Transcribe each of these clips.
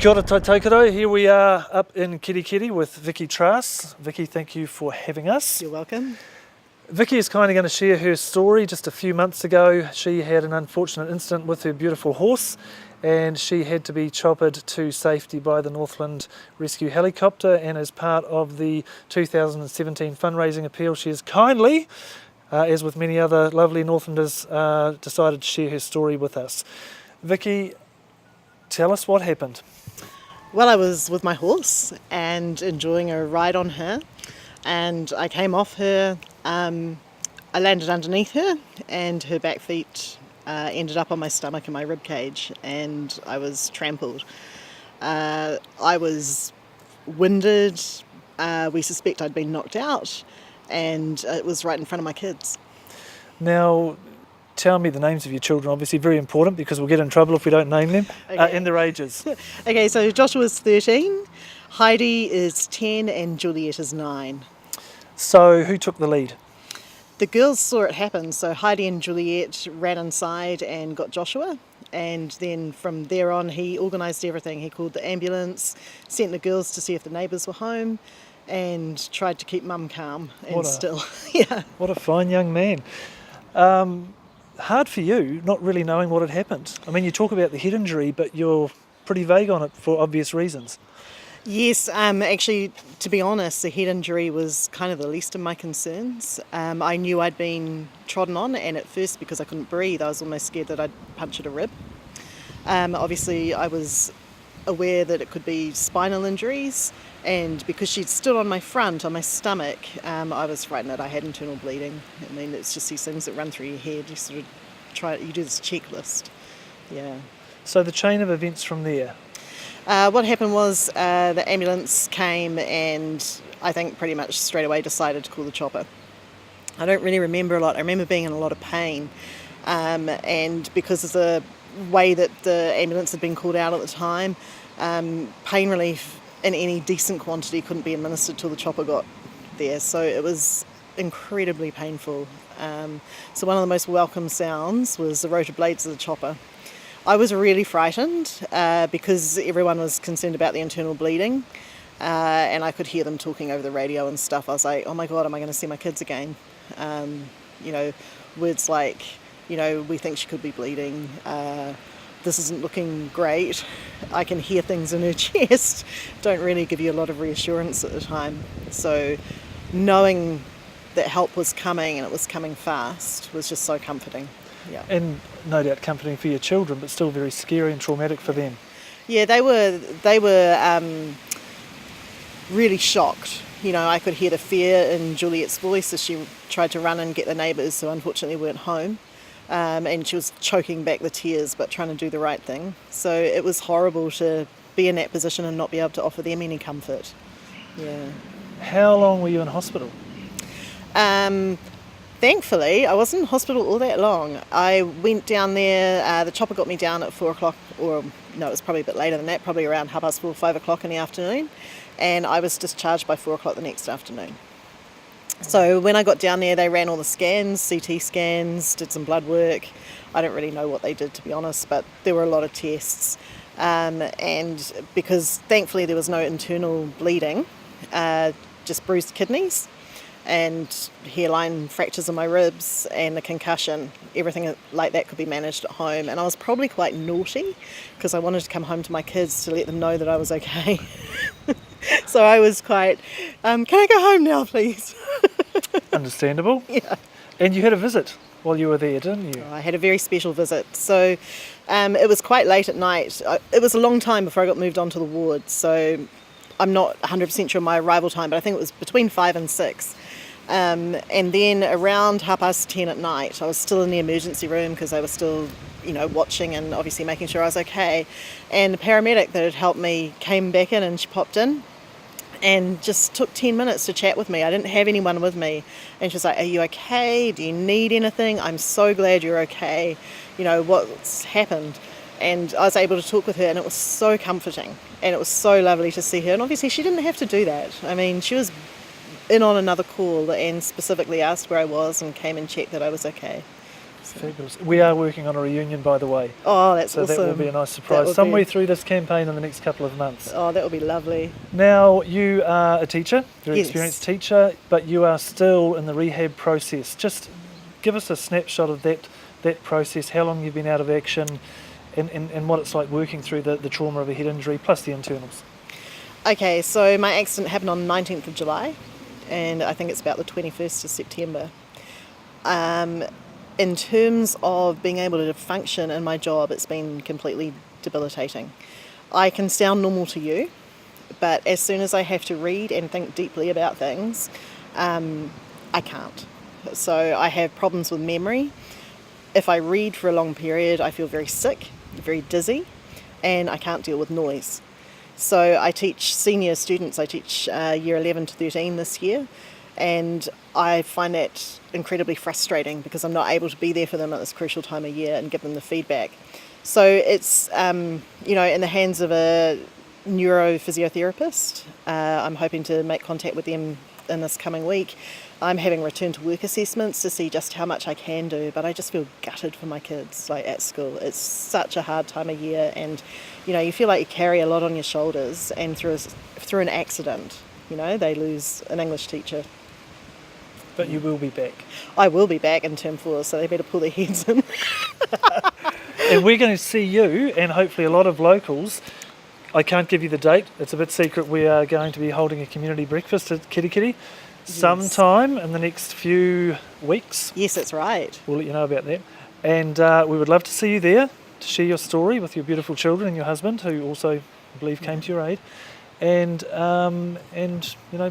Kia ora taikoro, here we are up in Kirikiri with Vicki Trass. Vicki, thank you for having us. You're welcome. Vicki is kindly going to share her story. Just a few months ago, she had an unfortunate incident with her beautiful horse and she had to be choppered to safety by the Northland rescue helicopter, and as part of the 2017 fundraising appeal, she has kindly, as with many other lovely Northlanders, decided to share her story with us. Vicki, tell us what happened. Well, I was with my horse and enjoying a ride on her, and I came off her. I landed underneath her, and her back feet ended up on my stomach and my rib cage, and I was trampled. I was winded. We suspect I'd been knocked out, and it was right in front of my kids. Now, tell me the names of your children, obviously very important because we'll get in trouble if we don't name them, Okay. and their ages. Okay, so Joshua's 13, Heidi is 10, and Juliet is 9. So who took the lead? The girls saw it happen, so Heidi and Juliet ran inside and got Joshua, and then from there on he organised everything. He called the ambulance, sent the girls to see if the neighbours were home, and tried to keep mum calm and still. Yeah. What a fine young man. Hard for you, not really knowing what had happened. I mean, you talk about the head injury, but you're pretty vague on it for obvious reasons. Yes, actually, to be honest, the head injury was kind of the least of my concerns. I knew I'd been trodden on, and at first, because I couldn't breathe, I was almost scared that I'd punctured a rib. Obviously, I was aware that it could be spinal injuries, and because she'd stood on my front, on my stomach, I was frightened that I had internal bleeding. I mean, it's just these things that run through your head. You sort of you do this checklist. Yeah. So the chain of events from there. What happened was the ambulance came and I think pretty much straight away decided to call the chopper. I don't really remember a lot. I remember being in a lot of pain, and because of the way that the ambulance had been called out at the time, pain relief in any decent quantity couldn't be administered till the chopper got there, so it was incredibly painful. So one of the most welcome sounds was the rotor blades of the chopper. I was really frightened because everyone was concerned about the internal bleeding, and I could hear them talking over the radio and stuff. I was like, oh my God, am I going to see my kids again? Words like, we think she could be bleeding. This isn't looking great. I can hear things in her chest. Don't really give you a lot of reassurance at the time. So knowing that help was coming and it was coming fast was just so comforting. Yeah. And no doubt comforting for your children, but still very scary and traumatic for them. Yeah, they were really shocked. I could hear the fear in Juliet's voice as she tried to run and get the neighbours who unfortunately weren't home. And she was choking back the tears but trying to do the right thing. So it was horrible to be in that position and not be able to offer them any comfort. Yeah. How long were you in hospital? Thankfully, I wasn't in hospital all that long. I went down there, the chopper got me down at 4 o'clock, or no, it was probably a bit later than that, probably around 4:30, 5 o'clock in the afternoon, and I was discharged by 4 o'clock the next afternoon. So when I got down there, they ran all the scans, CT scans, did some blood work. I don't really know what they did, to be honest, but there were a lot of tests. And because thankfully there was no internal bleeding, just bruised kidneys and hairline fractures in my ribs and a concussion, everything like that could be managed at home. And I was probably quite naughty because I wanted to come home to my kids to let them know that I was okay. So I was quite, can I go home now, please? Understandable. Yeah. And you had a visit while you were there, didn't you? I had a very special visit. So it was quite late at night. It was a long time before I got moved onto the ward. So I'm not 100% sure my arrival time, but I think it was between 5 and 6. And then around 10:30 at night, I was still in the emergency room because they were still, watching and obviously making sure I was okay. And the paramedic that had helped me came back in and she popped in and just took 10 minutes to chat with me. I didn't have anyone with me. And she was like, are you okay? Do you need anything? I'm so glad you're okay. What's happened? And I was able to talk with her and it was so comforting and it was so lovely to see her. And obviously she didn't have to do that. I mean, she was in on another call and specifically asked where I was and came and checked that I was okay. Fabulous. We are working on a reunion, by the way. Oh, that's So awesome. that will be a nice That surprise would somewhere be- through this campaign in the next couple of months. Oh, that would be lovely. Now, you are a teacher, very Yes. experienced teacher, but you are still in the rehab process. Just give us a snapshot of that process, how long you've been out of action, and what it's like working through the trauma of a head injury, plus the internals. Okay, so my accident happened on 19th of July, and I think it's about the 21st of September. In terms of being able to function in my job, it's been completely debilitating. I can sound normal to you, but as soon as I have to read and think deeply about things, I can't. So I have problems with memory. If I read for a long period, I feel very sick, very dizzy, and I can't deal with noise. So I teach senior students, I teach year 11 to 13 this year, and I find that incredibly frustrating because I'm not able to be there for them at this crucial time of year and give them the feedback. So it's, in the hands of a neurophysiotherapist. I'm hoping to make contact with them in this coming week. I'm having return to work assessments to see just how much I can do, but I just feel gutted for my kids, like at school. It's such a hard time of year, and you feel like you carry a lot on your shoulders, and through an accident, they lose an English teacher. But you will be back. I will be back in term 4, so they better pull their heads in. And we're going to see you, and hopefully a lot of locals. I can't give you the date, it's a bit secret. We are going to be holding a community breakfast at Kitty Kitty sometime in the next few weeks. Yes, that's right. We'll let you know about that. And we would love to see you there to share your story with your beautiful children and your husband, who also, I believe, came to your aid. And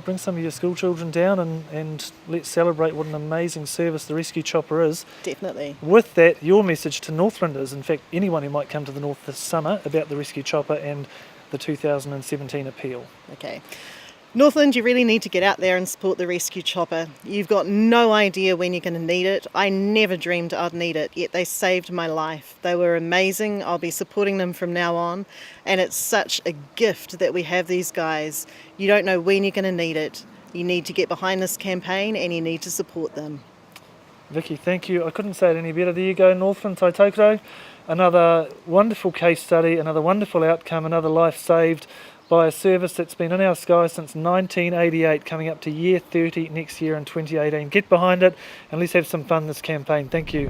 bring some of your school children down and let's celebrate what an amazing service the Rescue Chopper is. Definitely. With that, your message to Northlanders, in fact anyone who might come to the North this summer, about the Rescue Chopper and the 2017 appeal. Okay. Northland, you really need to get out there and support the Rescue Chopper. You've got no idea when you're going to need it. I never dreamed I'd need it, yet they saved my life. They were amazing. I'll be supporting them from now on, and it's such a gift that we have these guys. You don't know when you're going to need it. You need to get behind this campaign, and you need to support them. Vicki, thank you. I couldn't say it any better. There you go, Northland, Tai Tokoro. Another wonderful case study, another wonderful outcome, another life saved by a service that's been in our skies since 1988, coming up to year 30 next year in 2018. Get behind it and let's have some fun this campaign. Thank you.